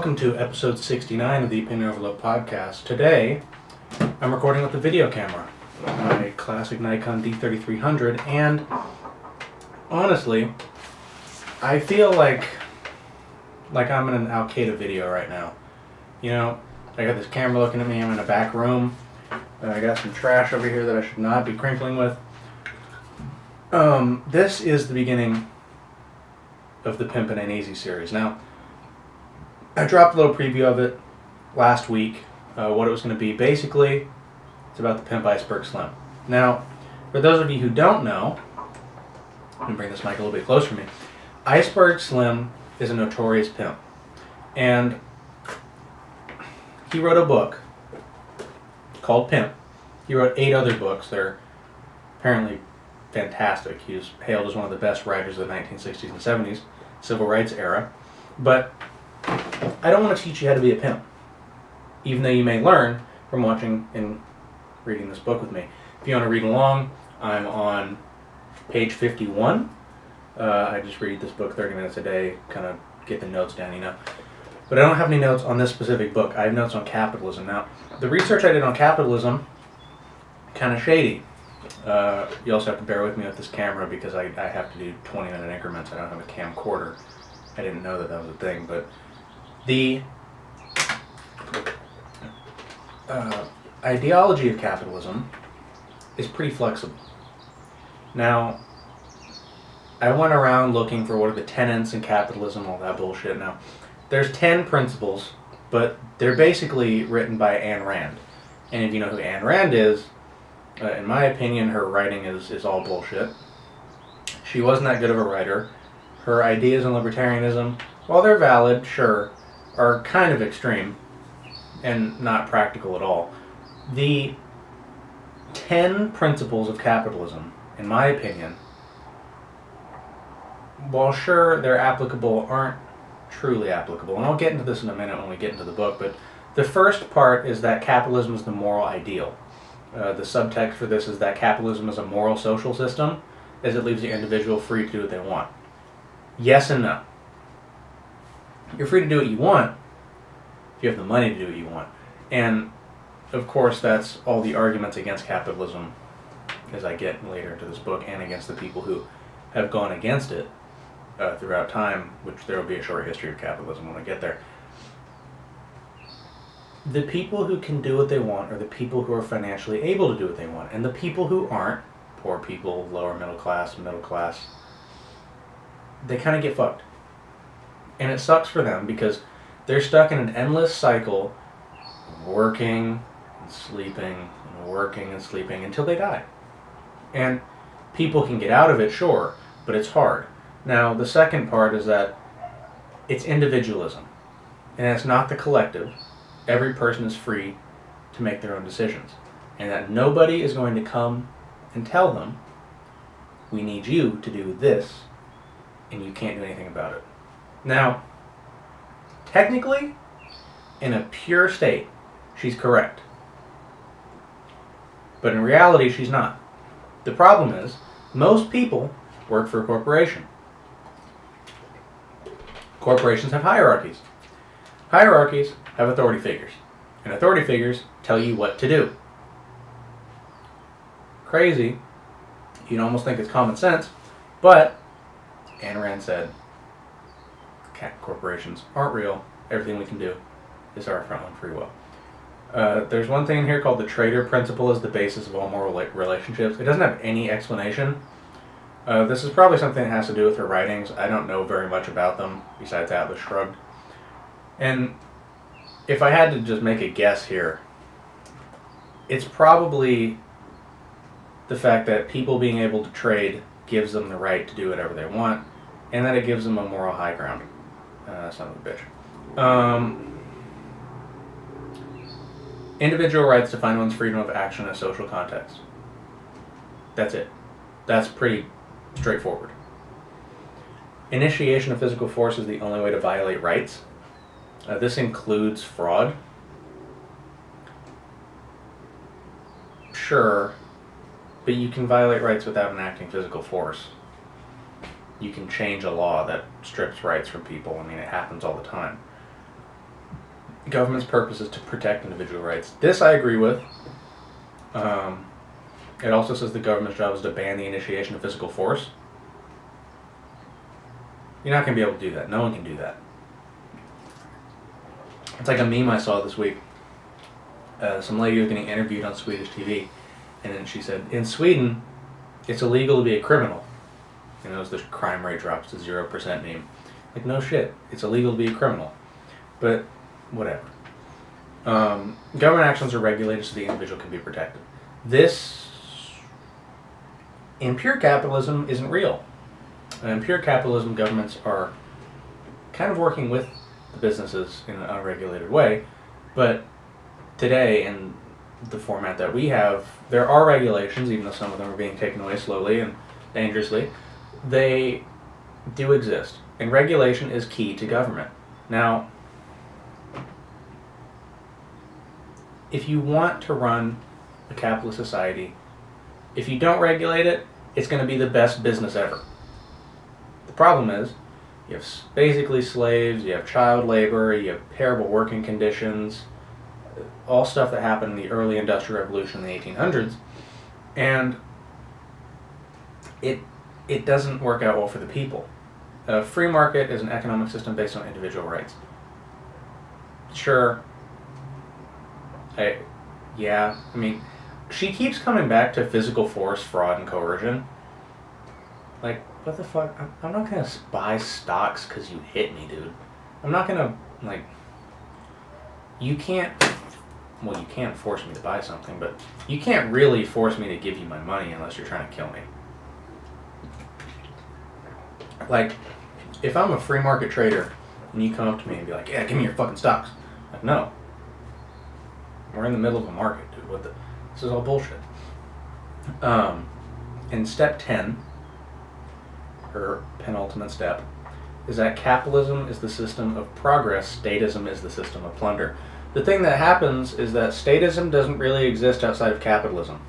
welcome to episode 69 of the Opinion Overload podcast. Today, I'm recording with the video camera, my classic Nikon D3300, and honestly, I feel like I'm in an Al-Qaeda video right now. You know, I got this camera looking at me, I'm in a back room, I got some trash over here that I should not be crinkling with. This is the beginning of the Pimpin' Ain't Easy series. Now, I dropped a little preview of it last week, what it was going to be. Basically, it's about the pimp Iceberg Slim. Now, for those of you who don't know, let me bring this mic a little bit closer to me. Iceberg Slim is a notorious pimp. And he wrote a book called Pimp. He wrote 8 other books. They're apparently fantastic. He was hailed as one of the best writers of the 1960s and 70s, civil rights era. But I don't want to teach you how to be a pimp, even though you may learn from watching and reading this book with me. If you want to read along, I'm on page 51. I just read this book 30 minutes a day, kind of get the notes down, you know. But I don't have any notes on this specific book. I have notes on capitalism. Now, the research I did on capitalism, kind of shady. You also have to bear with me with this camera because I have to do 20-minute increments. I don't have a camcorder. I didn't know that was a thing, but the ideology of capitalism is pretty flexible. Now, I went around looking for what are the tenets in capitalism, all that bullshit. Now, there's 10 principles, but they're basically written by Ayn Rand. And if you know who Ayn Rand is, in my opinion, her writing is all bullshit. She wasn't that good of a writer. Her ideas on libertarianism, while they're valid, sure, are kind of extreme and not practical at all. The 10 principles of capitalism, in my opinion, while sure they're applicable, aren't truly applicable. And I'll get into this in a minute when we get into the book, but the first part is that capitalism is the moral ideal. The subtext for this is that capitalism is a moral social system, as it leaves the individual free to do what they want. Yes and no. You're free to do what you want if you have the money to do what you want. And, of course, that's all the arguments against capitalism as I get later into this book, and against the people who have gone against it throughout time, which there will be a short history of capitalism when I get there. The people who can do what they want are the people who are financially able to do what they want. And the people who aren't, poor people, lower middle class, they kind of get fucked. And it sucks for them because they're stuck in an endless cycle of working and sleeping and working and sleeping until they die. And people can get out of it, sure, but it's hard. Now, the second part is that it's individualism. And it's not the collective. Every person is free to make their own decisions. And that nobody is going to come and tell them, we need you to do this, and you can't do anything about it. Now, technically, in a pure state, she's correct. But in reality, she's not. The problem is, most people work for a corporation. Corporations have hierarchies. Hierarchies have authority figures. And authority figures tell you what to do. Crazy. You'd almost think it's common sense, but Ayn Rand said, corporations aren't real. Everything we can do is our own free will. There's one thing in here called the trader principle as the basis of all moral relationships. It doesn't have any explanation. This is probably something that has to do with her writings. I don't know very much about them, besides Atlas Shrugged. And if I had to just make a guess here, it's probably the fact that people being able to trade gives them the right to do whatever they want, and that it gives them a moral high ground. Son of a bitch. Individual rights define one's freedom of action in a social context. That's it. That's pretty straightforward. Initiation of physical force is the only way to violate rights. This includes fraud. Sure, but you can violate rights without enacting physical force. You can change a law that strips rights from people. I mean, it happens all the time. government's purpose is to protect individual rights. This I agree with. It also says the government's job is to ban the initiation of physical force. You're not going to be able to do that. No one can do that. It's like a meme I saw this week. Some lady was getting interviewed on Swedish TV, and then she said, in Sweden, it's illegal to be a criminal. And it was the crime rate drops to 0% meme. Like, no shit. It's illegal to be a criminal. But, whatever. Government actions are regulated so the individual can be protected. This, in pure capitalism, isn't real. In pure capitalism, governments are kind of working with the businesses in an unregulated way, but today, in the format that we have, there are regulations, even though some of them are being taken away slowly and dangerously. They do exist, and regulation is key to government. Now, if you want to run a capitalist society, if you don't regulate it, it's going to be the best business ever. The problem is, you have basically slaves, you have child labor, you have terrible working conditions, all stuff that happened in the early Industrial Revolution in the 1800s, and it doesn't work out well for the people. A free market is an economic system based on individual rights. Sure. I mean, she keeps coming back to physical force, fraud, and coercion. Like, what the fuck? I'm not gonna buy stocks because you hit me, dude. I'm not gonna, like, you can't force me to buy something, but you can't really force me to give you my money unless you're trying to kill me. Like, if I'm a free market trader and you come up to me and be like, yeah, give me your fucking stocks. Like, no. We're in the middle of a market, dude. This is all bullshit. In step 10, her penultimate step, is that capitalism is the system of progress, statism is the system of plunder. The thing that happens is that statism doesn't really exist outside of capitalism.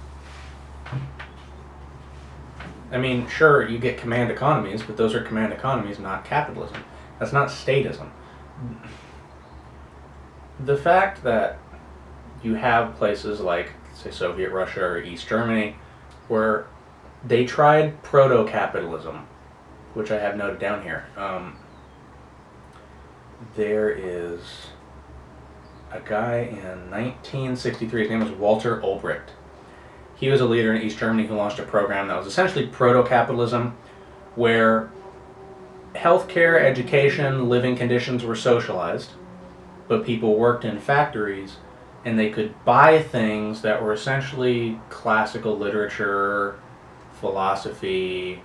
I mean, sure, you get command economies, but those are command economies, not capitalism. That's not statism. The fact that you have places like, say, Soviet Russia or East Germany, where they tried proto-capitalism, which I have noted down here. There is a guy in 1963, his name was Walter Ulbricht. He was a leader in East Germany who launched a program that was essentially proto-capitalism, where healthcare, education, living conditions were socialized, but people worked in factories and they could buy things that were essentially classical literature, philosophy,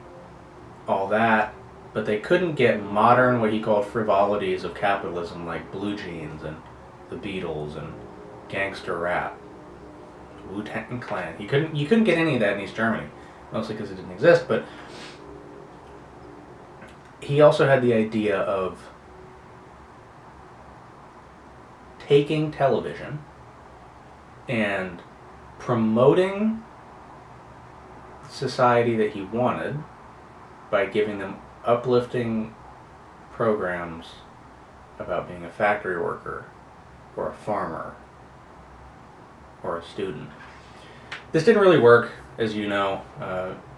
all that, but they couldn't get modern, what he called frivolities of capitalism, like blue jeans and the Beatles and gangster rap, Wu-Tang Clan. You couldn't get any of that in East Germany, mostly because it didn't exist, but he also had the idea of taking television and promoting society that he wanted by giving them uplifting programs about being a factory worker or a farmer or a student. This didn't really work, as you know.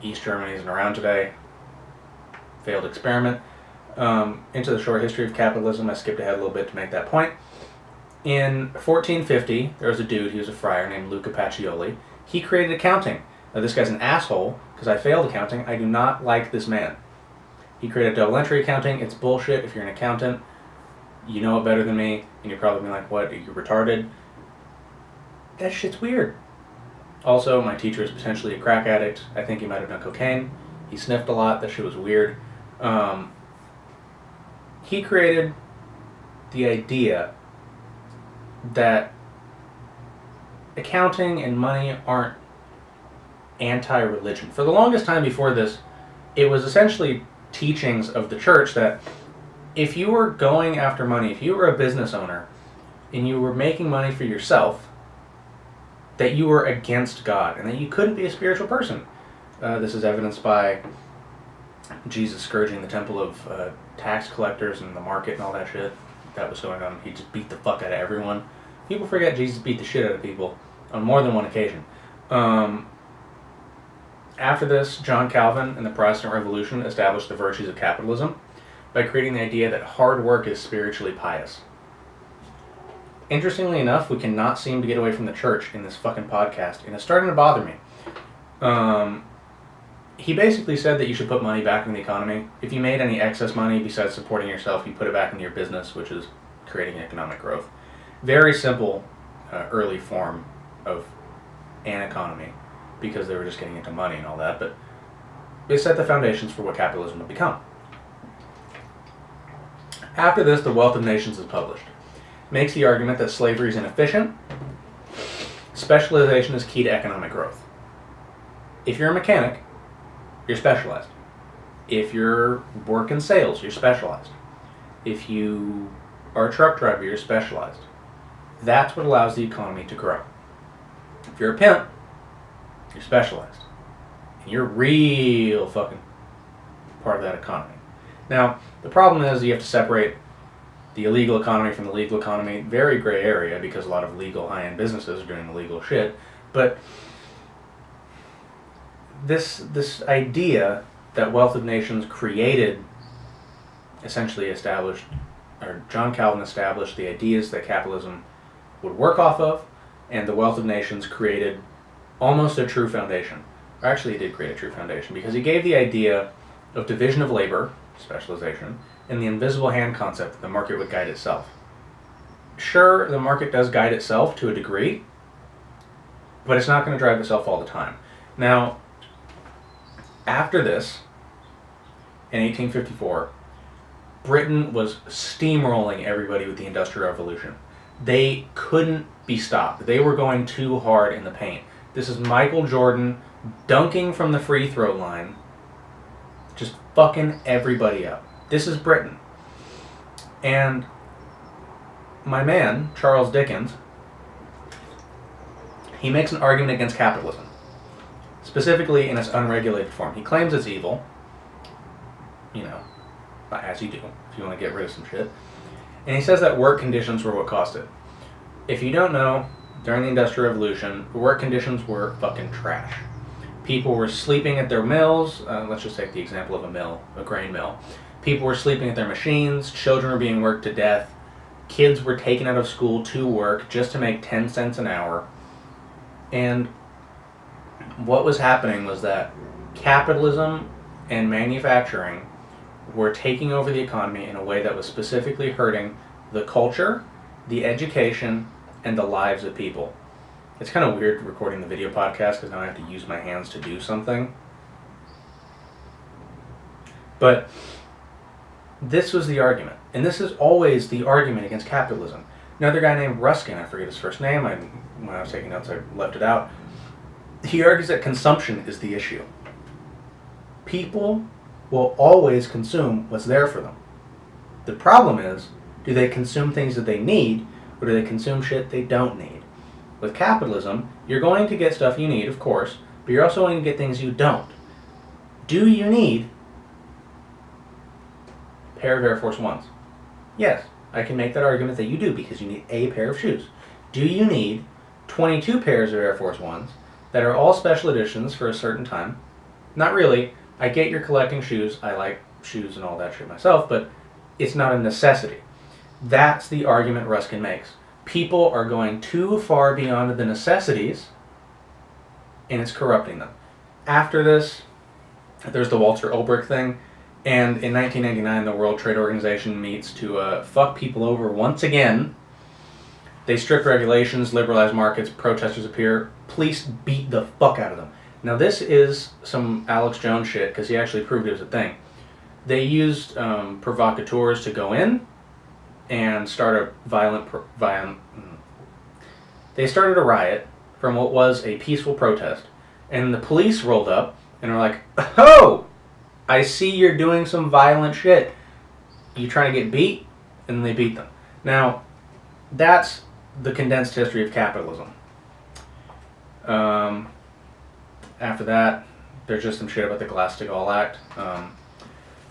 East Germany isn't around today. Failed experiment. Into the short history of capitalism, I skipped ahead a little bit to make that point. In 1450, there was a dude, he was a friar named Luca Pacioli. He created accounting. Now, this guy's an asshole because I failed accounting. I do not like this man. He created double entry accounting. It's bullshit. If you're an accountant, you know it better than me, and you're probably like, what, are you retarded? That shit's weird. Also, my teacher is potentially a crack addict. I think he might have done cocaine. He sniffed a lot. That shit was weird. He created the idea that accounting and money aren't anti-religion. For the longest time before this, it was essentially teachings of the church that if you were going after money, if you were a business owner, and you were making money for yourself, that you were against God, and that you couldn't be a spiritual person. This is evidenced by Jesus scourging the temple of tax collectors and the market and all that shit. that was going on. He just beat the fuck out of everyone. People forget Jesus beat the shit out of people on more than one occasion. After this, John Calvin and the Protestant Revolution established the virtues of capitalism by creating the idea that hard work is spiritually pious. Interestingly enough, we cannot seem to get away from the church in this fucking podcast, and it's starting to bother me. He basically said that you should put money back in the economy. If you made any excess money besides supporting yourself, you put it back into your business, which is creating economic growth. Very simple early form of an economy, because they were just getting into money and all that, but it set the foundations for what capitalism would become. After this, The Wealth of Nations is published. It makes the argument that slavery is inefficient. Specialization is key to economic growth. If you're a mechanic, you're specialized. If you're working sales, you're specialized. If you are a truck driver, you're specialized. That's what allows the economy to grow. If you're a pimp, you're specialized. And you're real fucking part of that economy. Now, the problem is you have to separate the illegal economy from the legal economy. Very gray area, because a lot of legal high-end businesses are doing illegal shit. But this idea that Wealth of Nations created, essentially established, or John Calvin established the ideas that capitalism would work off of, and the Wealth of Nations created almost a true foundation. Or actually, he did create a true foundation, because he gave the idea of division of labor, specialization, and the invisible hand concept that the market would guide itself. Sure, the market does guide itself to a degree, but it's not going to drive itself all the time. Now, after this, in 1854, Britain was steamrolling everybody with the Industrial Revolution. They couldn't be stopped. They were going too hard in the paint. This is Michael Jordan dunking from the free throw line, just fucking everybody up. This is Britain. And my man, Charles Dickens, he makes an argument against capitalism, specifically in its unregulated form. He claims it's evil, you know, as you do, if you want to get rid of some shit. And he says that work conditions were what caused it. If you don't know, during the Industrial Revolution, work conditions were fucking trash. People were sleeping at their mills. Let's just take the example of a mill, a grain mill. People were sleeping at their machines. Children were being worked to death. Kids were taken out of school to work just to make 10 cents an hour. And what was happening was that capitalism and manufacturing were taking over the economy in a way that was specifically hurting the culture, the education, and the lives of people. It's kind of weird recording the video podcast because now I have to use my hands to do something. But this was the argument. And this is always the argument against capitalism. Another guy named Ruskin, I forget his first name, when I was taking notes I left it out. He argues that consumption is the issue. People will always consume what's there for them. The problem is, do they consume things that they need, or do they consume shit they don't need? With capitalism, you're going to get stuff you need, of course, but you're also going to get things you don't. Do you need a pair of Air Force Ones? Yes, I can make that argument that you do, because you need a pair of shoes. Do you need 22 pairs of Air Force Ones that are all special editions for a certain time? Not really. I get you're collecting shoes. I like shoes and all that shit myself, but it's not a necessity. That's the argument Ruskin makes. People are going too far beyond the necessities, and it's corrupting them. After this, there's the Walter Ulbricht thing, and in 1999, the World Trade Organization meets to fuck people over once again. They strip regulations, liberalize markets, protesters appear, police beat the fuck out of them. Now this is some Alex Jones shit, because he actually proved it was a thing. They used provocateurs to go in and start a They started a riot from what was a peaceful protest, and the police rolled up and were like, "Oh, I see you're doing some violent shit. You trying to get beat?" And they beat them. Now, that's the condensed history of capitalism. After that, there's just some shit about the Glass-Steagall Act.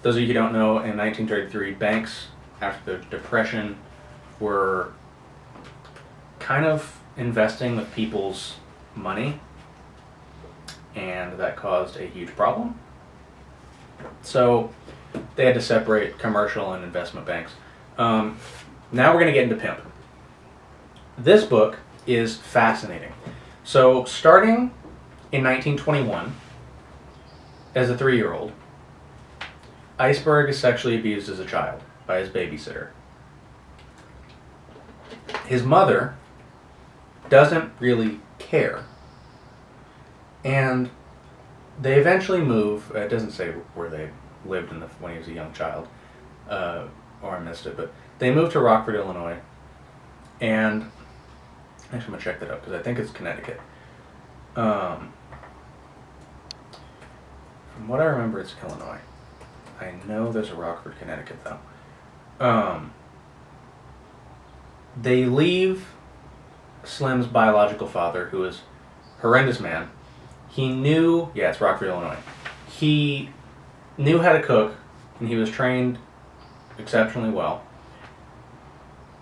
Those of you who don't know, in 1933, banks, after the Depression, were kind of investing with people's money, and that caused a huge problem. So they had to separate commercial and investment banks. Now we're going to get into Pimp. This book is fascinating. So starting in 1921, as a 3-year-old, Iceberg is sexually abused as a child by his babysitter. His mother doesn't really care. And they eventually move. It doesn't say where they lived when he was a young child, or I missed it, but they moved to Rockford, Illinois. And actually, I'm going to check that up because I think it's Connecticut. From what I remember, it's Illinois. I know there's a Rockford, Connecticut, though. They leave Slim's biological father, who is a horrendous man. He knew, it's Rockford, Illinois. He knew how to cook, and he was trained exceptionally well.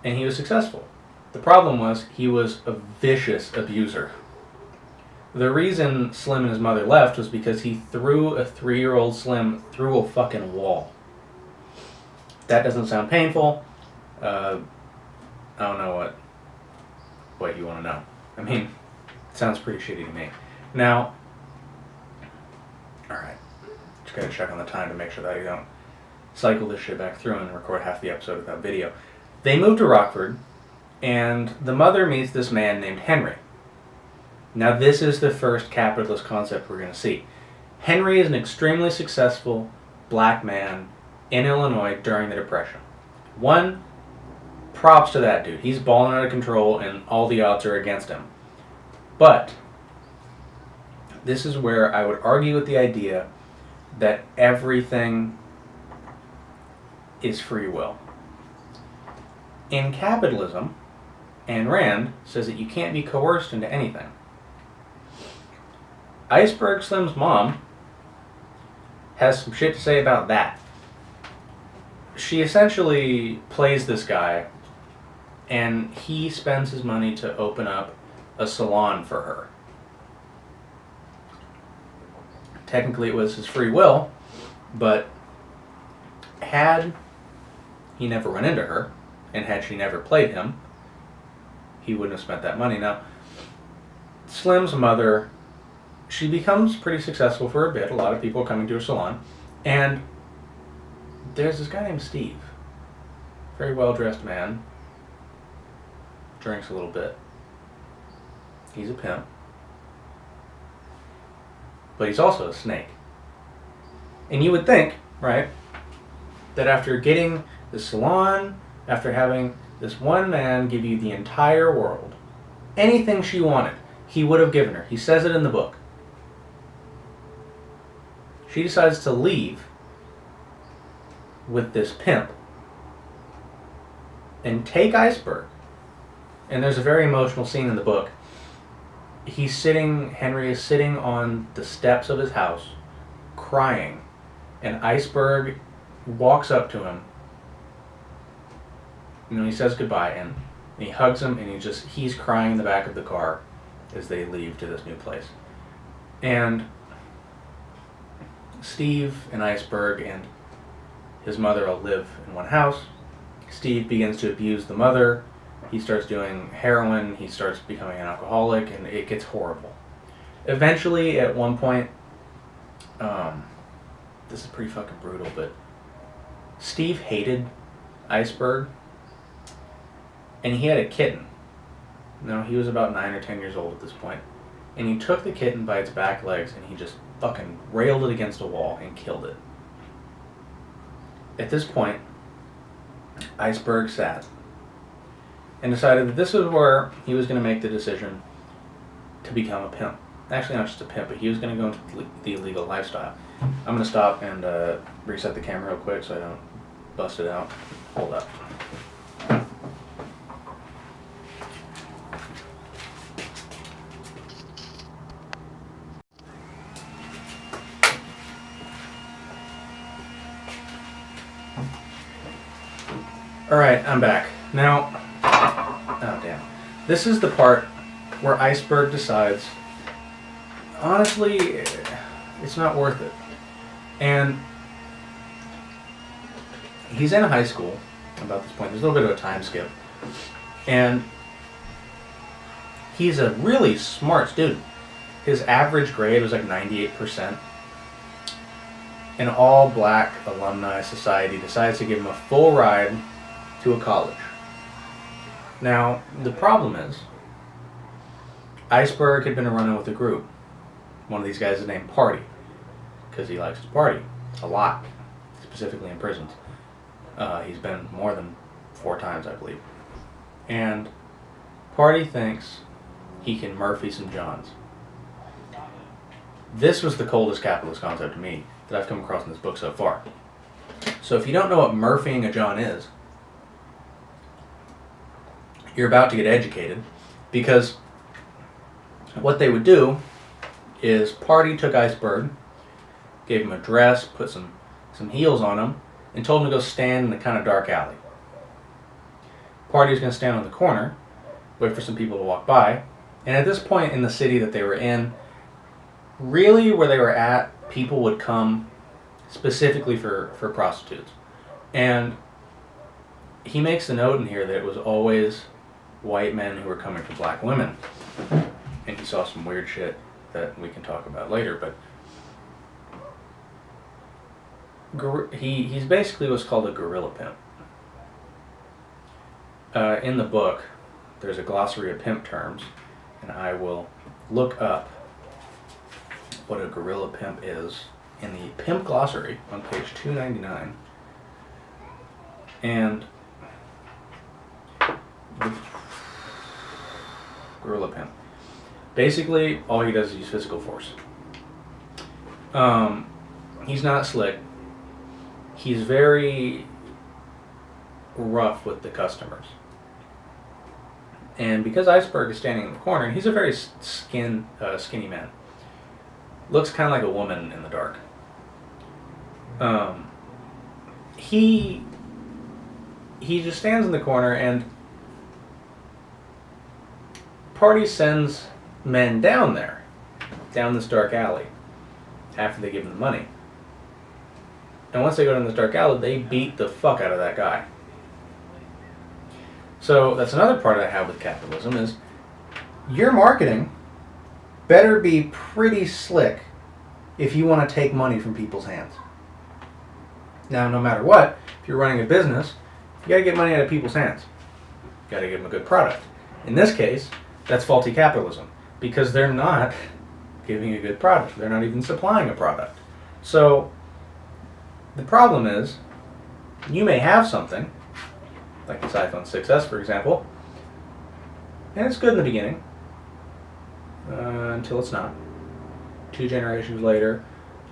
And he was successful. The problem was, he was a vicious abuser. The reason Slim and his mother left was because he threw a 3-year-old Slim through a fucking wall. That doesn't sound painful. I don't know what you want to know. I mean, it sounds pretty shitty to me. Now, alright, just gotta check on the time to make sure that I don't cycle this shit back through and record half the episode without video. They moved to Rockford, and the mother meets this man named Henry. Now, this is the first capitalist concept we're going to see. Henry is an extremely successful black man in Illinois during the Depression. One, props to that dude. He's balling out of control, and all the odds are against him. But this is where I would argue with the idea that everything is free will. In capitalism, Ayn Rand says that you can't be coerced into anything. Iceberg Slim's mom has some shit to say about that. She essentially plays this guy, and he spends his money to open up a salon for her. Technically it was his free will, but had he never run into her, and had she never played him, he wouldn't have spent that money. Now, Slim's mother, she becomes pretty successful for a bit. A lot of people coming to her salon. And there's this guy named Steve. Very well-dressed man. Drinks a little bit. He's a pimp. But he's also a snake. And you would think, right, that after getting the salon, after having this one man give you the entire world, anything she wanted, he would have given her. He says it in the book. She decides to leave with this pimp and take Iceberg. And there's a very emotional scene in the book. Henry is sitting on the steps of his house, crying, and Iceberg walks up to him. He says goodbye, and he hugs him, and he's crying in the back of the car as they leave to this new place. And Steve and Iceberg and his mother all live in one house. Steve begins to abuse the mother. He starts doing heroin. He starts becoming an alcoholic, and it gets horrible. Eventually, at one point, this is pretty fucking brutal, but Steve hated Iceberg, and he had a kitten. Now, he was about 9 or 10 years old at this point, and he took the kitten by its back legs, and he just fucking railed it against a wall and killed it. At this point, Iceberg sat and decided that this was where he was going to make the decision to become a pimp. Actually, not just a pimp, but he was going to go into the illegal lifestyle. I'm going to stop and reset the camera real quick so I don't bust it out. Hold up. Alright, I'm back. Now, Oh, damn. This is the part where Iceberg decides, honestly, it's not worth it. And he's in high school about this point. There's a little bit of a time skip. And he's a really smart student. His average grade was like 98%. An all-black alumni society decides to give him a full ride to a college. Now, the problem is, Iceberg had been running with a group. One of these guys is named Party, because he likes to party a lot, specifically in prisons. He's been more than 4 times, I believe. And Party thinks he can Murphy some Johns. This was the coldest capitalist concept to me that I've come across in this book so far. So if you don't know what Murphying a John is, you're about to get educated, because what they would do is Party took Iceberg, gave him a dress, put some heels on him, and told him to go stand in a kind of dark alley. Party was going to stand on the corner, wait for some people to walk by, and at this point in the city that they were in, really where they were at, people would come specifically for prostitutes. And he makes the note in here that it was always white men who were coming for black women. And he saw some weird shit that we can talk about later, but he's basically what's called a gorilla pimp. In the book, there's a glossary of pimp terms, and I will look up what a gorilla pimp is in the pimp glossary on page 299. And gorilla pimp. Basically, all he does is use physical force. He's not slick. He's very rough with the customers. And because Iceberg is standing in the corner, and he's a very skinny man. Looks kind of like a woman in the dark. He just stands in the corner, and Party sends men down there, down this dark alley, after they give him the money. And once they go down this dark alley, they beat the fuck out of that guy. So that's another part I have with capitalism is your marketing better be pretty slick if you want to take money from people's hands. Now, no matter what, if you're running a business, you got to get money out of people's hands. You got to give them a good product. In this case, that's faulty capitalism because they're not giving a good product. They're not even supplying a product. So the problem is you may have something, like this iPhone 6s, for example, and it's good in the beginning until it's not. 2 generations later,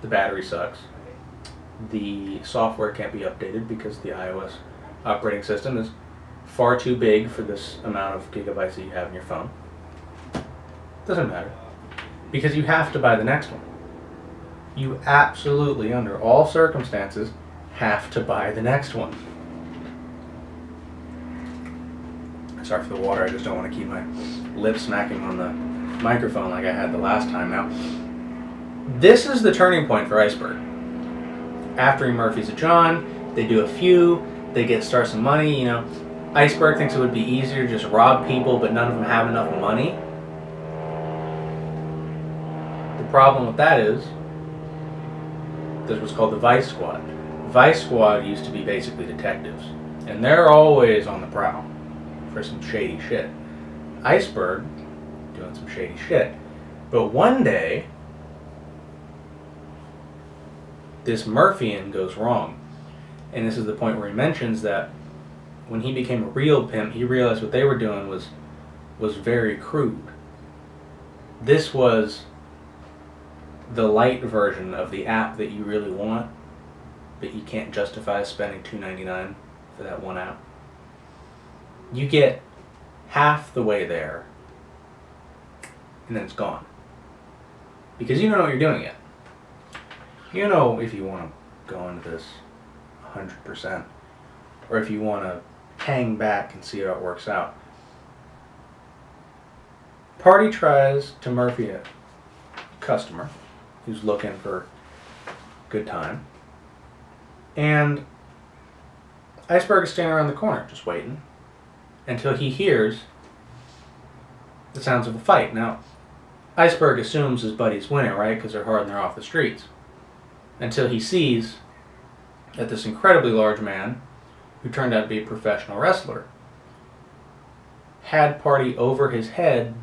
the battery sucks. The software can't be updated because the iOS operating system is far too big for this amount of gigabytes that you have in your phone. Doesn't matter. Because you have to buy the next one. You absolutely, under all circumstances, have to buy the next one. Sorry for the water, I just don't want to keep my lips smacking on the microphone like I had the last time. Now, this is the turning point for Iceberg. After he Murphy's a John, they do a few, they start some money, Iceberg thinks it would be easier to just rob people, but none of them have enough money. The problem with that is, there's what's called the Vice Squad. Vice Squad used to be basically detectives, and they're always on the prowl for some shady shit. Iceberg doing some shady shit. But one day, this Murphyian goes wrong. And this is the point where he mentions that when he became a real pimp, he realized what they were doing was very crude. This was the light version of the app that you really want, but you can't justify spending $2.99 for that one app. You get half the way there, and then it's gone. Because you don't know what you're doing yet. You know if you want to go into this 100%, or if you want to hang back and see how it works out. Party tries to Murphy a customer who's looking for a good time. And Iceberg is standing around the corner just waiting until he hears the sounds of a fight. Now, Iceberg assumes his buddy's winning, right? Because they're hard and they're off the streets. Until he sees that this incredibly large man, who turned out to be a professional wrestler, had Party over his head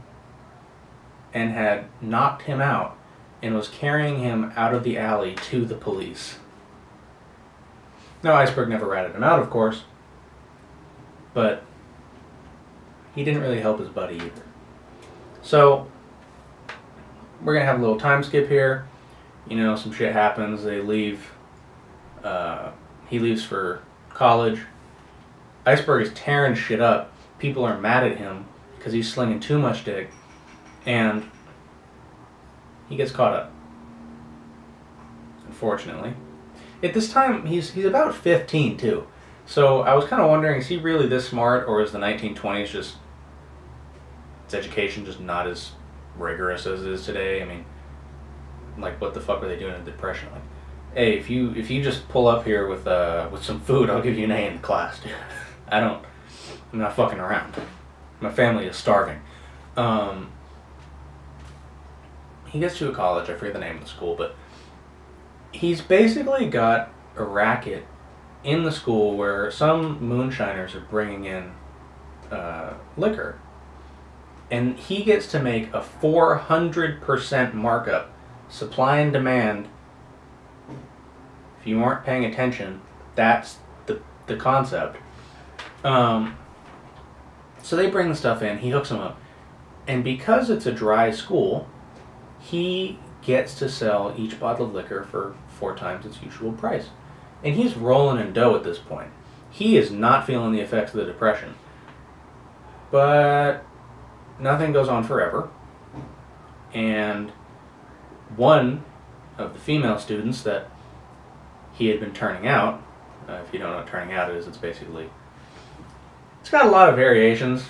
and had knocked him out and was carrying him out of the alley to the police. Now, Iceberg never ratted him out, of course, but he didn't really help his buddy either. So, we're going to have a little time skip here. You know, some shit happens. They leave. He leaves for college. Iceberg is tearing shit up. People are mad at him because he's slinging too much dick. And he gets caught up. Unfortunately. At this time, he's about 15, too. So I was kind of wondering, is he really this smart, or is the 1920s just... its education just not as rigorous as it is today? I mean, like, what the fuck were they doing in the Depression? Like, hey, if you just pull up here with some food, I'll give you an A in class, dude. I'm not fucking around. My family is starving. He gets to a college, I forget the name of the school, but he's basically got a racket in the school where some moonshiners are bringing in liquor. And he gets to make a 400% markup. Supply and demand. If you weren't paying attention, that's the concept. So they bring the stuff in, he hooks them up. And because it's a dry school, he gets to sell each bottle of liquor for 4 times its usual price. And he's rolling in dough at this point. He is not feeling the effects of the Depression. But nothing goes on forever. And one of the female students that he had been turning out, if you don't know what turning out is, it's basically... it's got a lot of variations.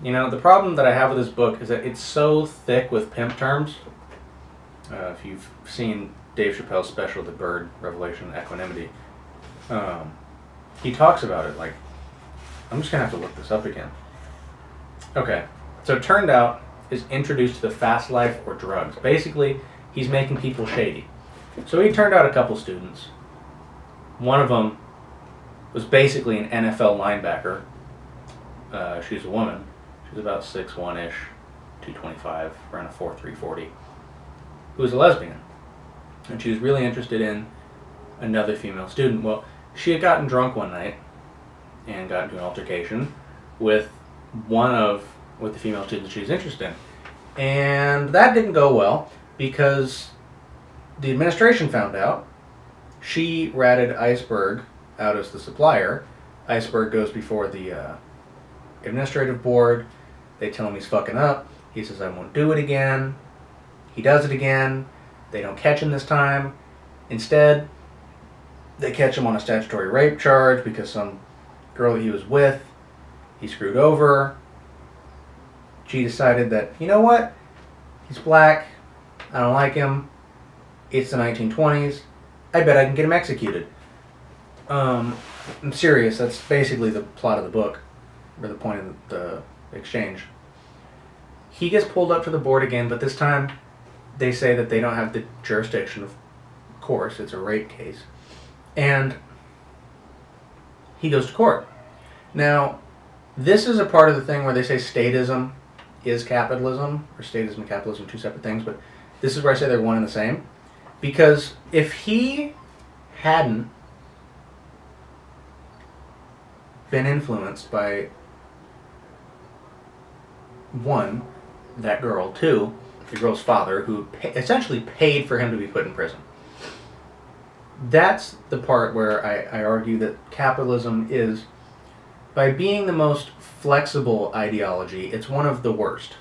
You know, the problem that I have with this book is that it's so thick with pimp terms. If you've seen Dave Chappelle's special, The Bird, Revelation, Equanimity, he talks about it. Like, I'm just going to have to look this up again. Okay, so Turned Out is introduced to the fast life or drugs. Basically, he's making people shady. So he turned out a couple students. One of them was basically an NFL linebacker. She's a woman. She's about 6'1"-ish, 225, around a 4'3", 40. Who was a lesbian. And she was really interested in another female student. Well, she had gotten drunk one night and got into an altercation with the female student she was interested in. And that didn't go well because the administration found out. She ratted Iceberg out as the supplier. Iceberg goes before the administrative board. They tell him he's fucking up. He says, I won't do it again. He does it again. They don't catch him this time. Instead, they catch him on a statutory rape charge because some girl he was with, he screwed over. She decided that, you know what? He's black. I don't like him. It's the 1920s. I bet I can get him executed. I'm serious. That's basically the plot of the book, or the point of the exchange. He gets pulled up to the board again, but this time they say that they don't have the jurisdiction. Of course, it's a rape case. And he goes to court. Now, this is a part of the thing where they say statism is capitalism, or statism and capitalism are two separate things, but this is where I say they're one and the same. Because if he hadn't been influenced by, one, that girl, two, the girl's father, who essentially paid for him to be put in prison. That's the part where I argue that capitalism is, by being the most flexible ideology, it's one of the worst.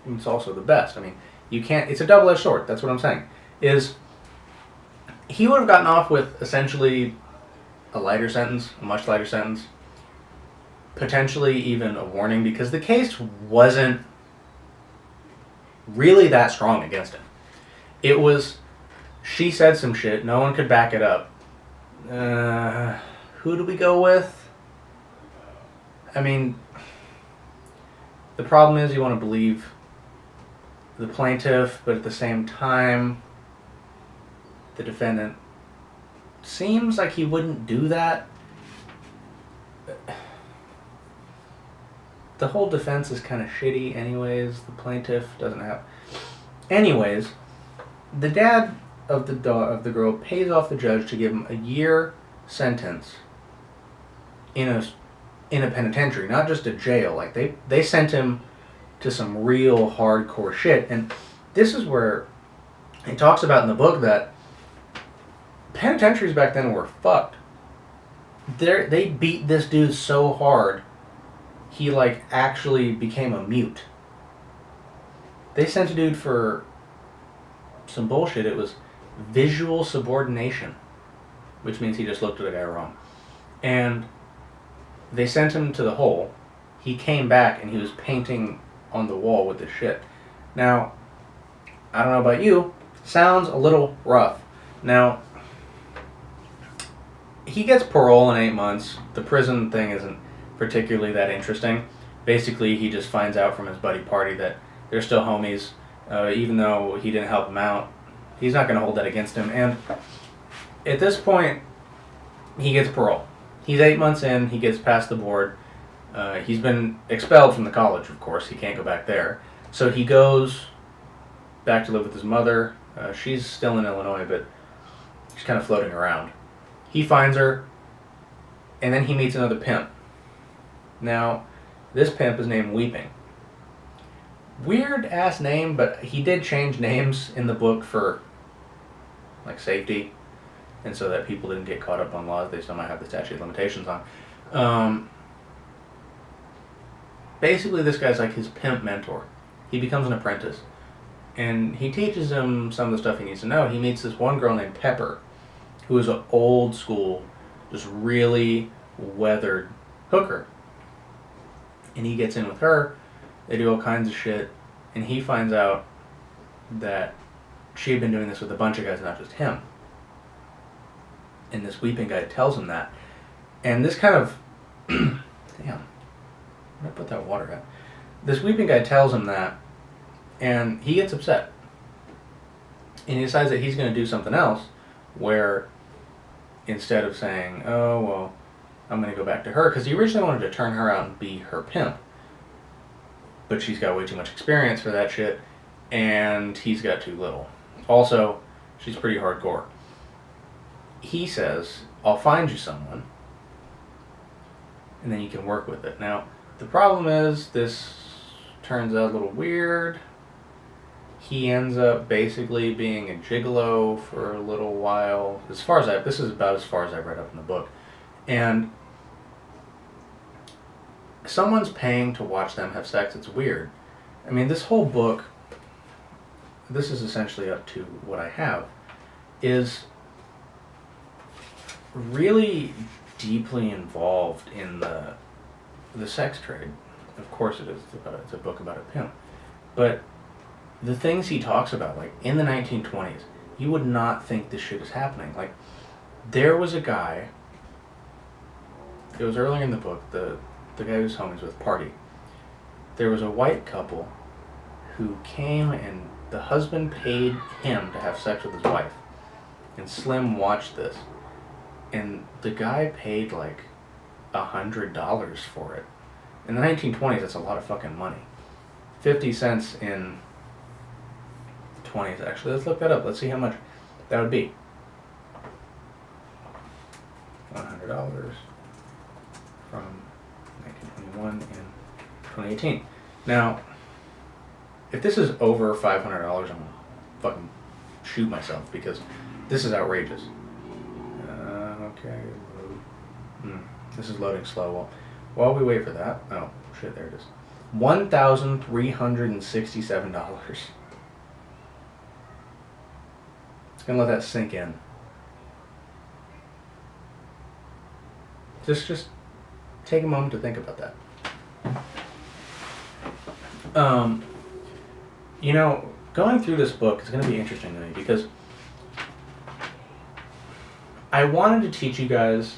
It's also the best. I mean, you can't, it's a double-edged sword, that's what I'm saying. Is, he would have gotten off with essentially a lighter sentence, a much lighter sentence, potentially even a warning, because the case wasn't really that strong against him. It was, she said some shit, no one could back it up. Who do we go with? I mean, the problem is you want to believe the plaintiff, but at the same time, the defendant seems like he wouldn't do that. The whole defense is kind of shitty anyways. The plaintiff doesn't have... Anyways, the dad of the girl pays off the judge to give him a year sentence in a penitentiary, not just a jail. Like, they sent him to some real hardcore shit. And this is where he talks about in the book that penitentiaries back then were fucked. They beat this dude so hard, he like actually became a mute. They sent a dude for some bullshit. It was visual subordination, which means he just looked at the guy wrong. And they sent him to the hole. He came back and he was painting on the wall with this shit. Now, I don't know about you, sounds a little rough. Now, he gets parole in 8 months. The prison thing isn't particularly that interesting. Basically, he just finds out from his buddy party that they're still homies, even though he didn't help him out. He's not going to hold that against him. And at this point, he gets parole. He's 8 months in. He gets past the board. He's been expelled from the college, of course. He can't go back there. So he goes back to live with his mother. She's still in Illinois, but she's kind of floating around. He finds her, and then he meets another pimp. Now, this pimp is named Weeping. Weird ass name, but he did change names in the book for like safety, and so that people didn't get caught up on laws they still might have the statute of limitations on. Basically, this guy's like his pimp mentor. He becomes an apprentice, and he teaches him some of the stuff he needs to know. He meets this one girl named Pepper, who is an old school, just really weathered hooker. And he gets in with her. They do all kinds of shit, and he finds out that she had been doing this with a bunch of guys, not just him. And this Weeping guy tells him that. And this kind of... Damn. Where did I put that water at? This Weeping guy tells him that, and he gets upset. And he decides that he's going to do something else, where instead of saying, oh, well, I'm going to go back to her, because he originally wanted to turn her out and be her pimp. But she's got way too much experience for that shit, and he's got too little. Also, she's pretty hardcore. He says, I'll find you someone, and then you can work with it. Now, the problem is, this turns out a little weird. He ends up basically being a gigolo for a little while. This is about as far as I've read up in the book. And someone's paying to watch them have sex. It's weird. I mean, this whole book, this is essentially up to what I have, is really deeply involved in the sex trade. Of course it is. It's a book about a pimp. But the things he talks about, like in the 1920s, you would not think this shit is happening. Like, there was a guy, it was earlier in the book, the guy who's homies with Party. There was a white couple who came and the husband paid him to have sex with his wife. And Slim watched this. And the guy paid like $100 for it. In the 1920s, that's a lot of fucking money. 50 cents in the 20s. Actually, let's look that up. Let's see how much that would be. $100 from 1921 and 2018. Now, if this is over $500, I'm gonna fucking shoot myself because this is outrageous. Okay. This is loading slow. While we wait for that, oh shit, there it is. $1,367. It's gonna let that sink in. Just take a moment to think about that. You know, going through this book is going to be interesting to me because I wanted to teach you guys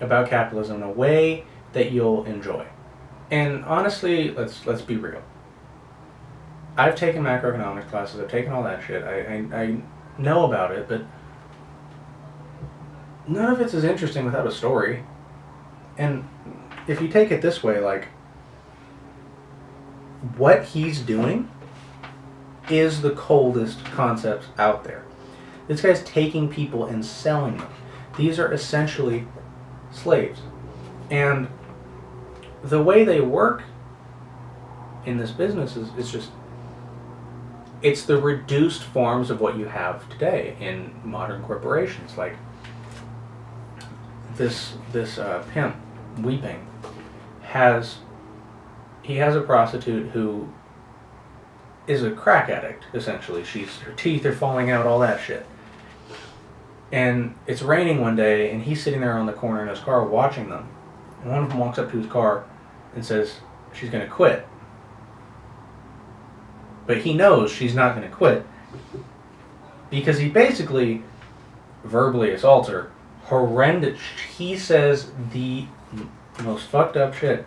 about capitalism in a way that you'll enjoy. And honestly, let's be real. I've taken macroeconomics classes. I've taken all that shit. I know about it, but none of it's as interesting without a story. And if you take it this way, like, what he's doing is the coldest concepts out there. This guy's taking people and selling them. These are essentially slaves. And the way they work in this business is just, it's the reduced forms of what you have today in modern corporations. Like this pimp, Weeping, has a prostitute who is a crack addict, essentially. Her teeth are falling out, all that shit. And it's raining one day, and he's sitting there on the corner in his car watching them. And one of them walks up to his car and says she's going to quit. But he knows she's not going to quit because he basically verbally assaults her. Horrendous. He says the most fucked up shit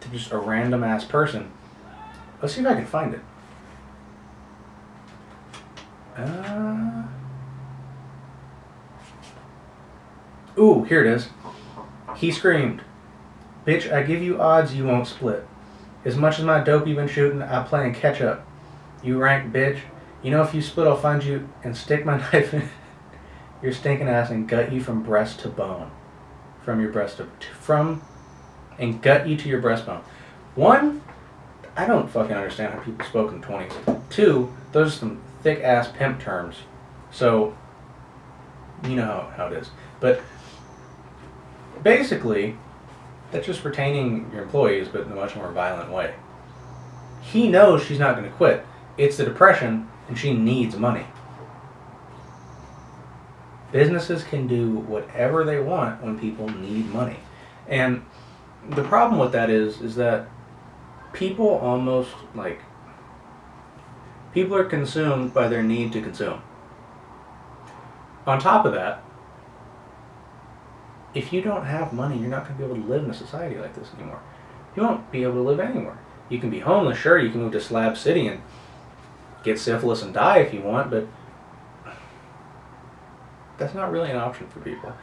to just a random ass person. Let's see if I can find it. Ooh, here it is. He screamed, "Bitch, I give you odds you won't split. As much as my dope you been shooting, I playing catch up. You rank bitch. You know if you split, I'll find you and stick my knife in your stinking ass and gut you from breast to bone. From your breast and gut you to your breastbone." One, I don't fucking understand how people spoke in the 20s. Two, those are some thick ass pimp terms. So, you know how it is. But basically, that's just retaining your employees, but in a much more violent way. He knows she's not going to quit. It's the depression, and she needs money. Businesses can do whatever they want when people need money. And the problem with that is that people almost, like, people are consumed by their need to consume. On top of that, if you don't have money, you're not going to be able to live in a society like this anymore. You won't be able to live anywhere. You can be homeless, sure, you can move to Slab City and get syphilis and die if you want, but that's not really an option for people.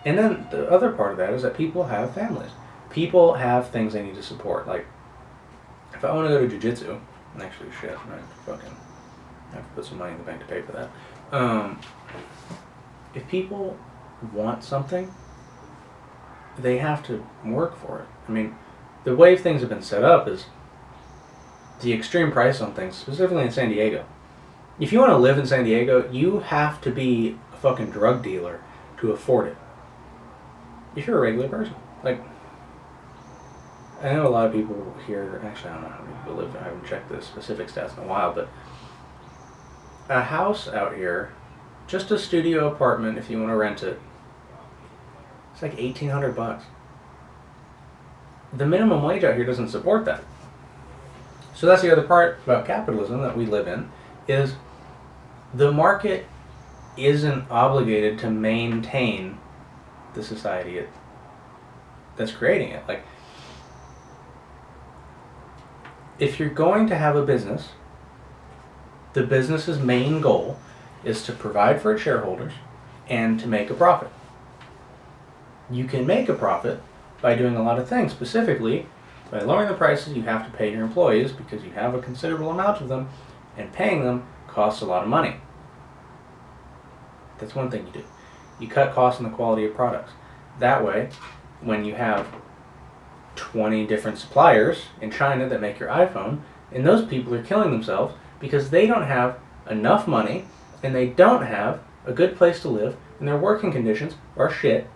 And then the other part of that is that people have families. People have things they need to support. Like, if I want to go to jiu-jitsu, and actually shit, I have to put some money in the bank to pay for that. If people want something, they have to work for it. I mean, the way things have been set up is the extreme price on things, specifically in San Diego. If you want to live in San Diego, you have to be a fucking drug dealer to afford it. If you're a regular person. Like, I know a lot of people here, actually I don't know how many people live there, I haven't checked the specific stats in a while, but a house out here, just a studio apartment if you want to rent it, it's like $1,800. The minimum wage out here doesn't support that. So that's the other part about capitalism that we live in, is the market isn't obligated to maintain the society that's creating it. Like, if you're going to have a business, the business's main goal is to provide for its shareholders and to make a profit. You can make a profit by doing a lot of things. Specifically, by lowering the prices you have to pay your employees because you have a considerable amount of them, and paying them costs a lot of money. That's one thing you do. You cut costs on the quality of products. That way, when you have 20 different suppliers in China that make your iPhone, and those people are killing themselves because they don't have enough money and they don't have a good place to live and their working conditions are shit,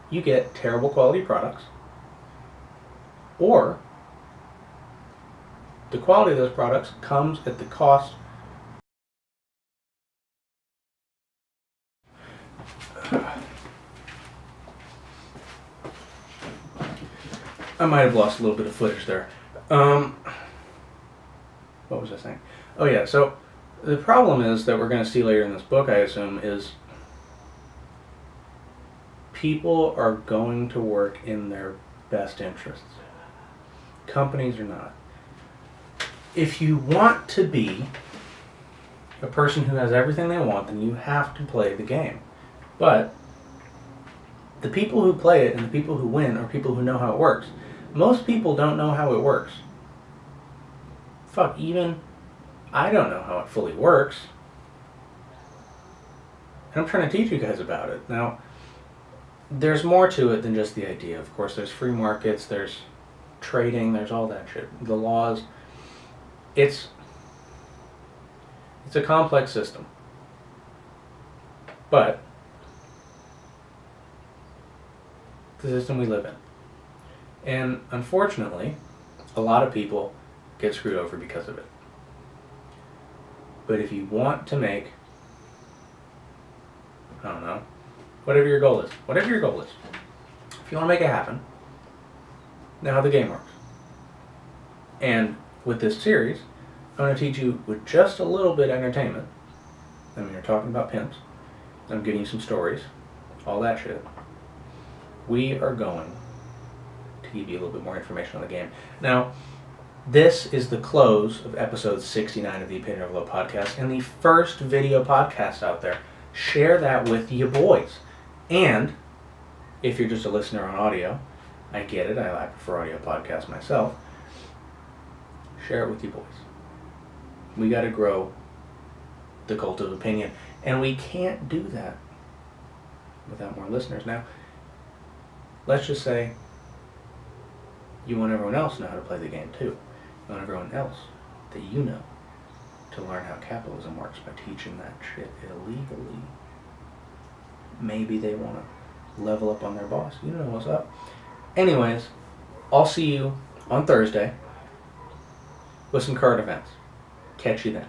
you get terrible quality products, or the quality of those products comes at the cost. I might have lost a little bit of footage there. Oh yeah, so the problem is that we're going to see later in this book, I assume, is people are going to work in their best interests. Companies are not. If you want to be a person who has everything they want, then you have to play the game. But the people who play it and the people who win are people who know how it works. Most people don't know how it works. Fuck, even I don't know how it fully works. And I'm trying to teach you guys about it. Now, there's more to it than just the idea. Of course, there's free markets, there's trading, there's all that shit. The laws. It's a complex system. But the system we live in. And unfortunately, a lot of people get screwed over because of it. But if you want to make, I don't know, whatever your goal is, if you want to make it happen, know how the game works. And with this series, I'm going to teach you with just a little bit of entertainment. I mean, you're talking about pimps. I'm giving you some stories, all that shit. We are going to give you a little bit more information on the game. Now, this is the close of episode 69 of the Opinion Overload podcast and the first video podcast out there. Share that with your boys. And if you're just a listener on audio, I get it. I prefer audio podcasts myself. Share it with your boys. We got to grow the cult of opinion. And we can't do that without more listeners. Now, let's just say you want everyone else to know how to play the game too. You want everyone else that you know to learn how capitalism works by teaching that shit illegally. Maybe they want to level up on their boss. You know what's up. Anyways, I'll see you on Thursday with some current events. Catch you then.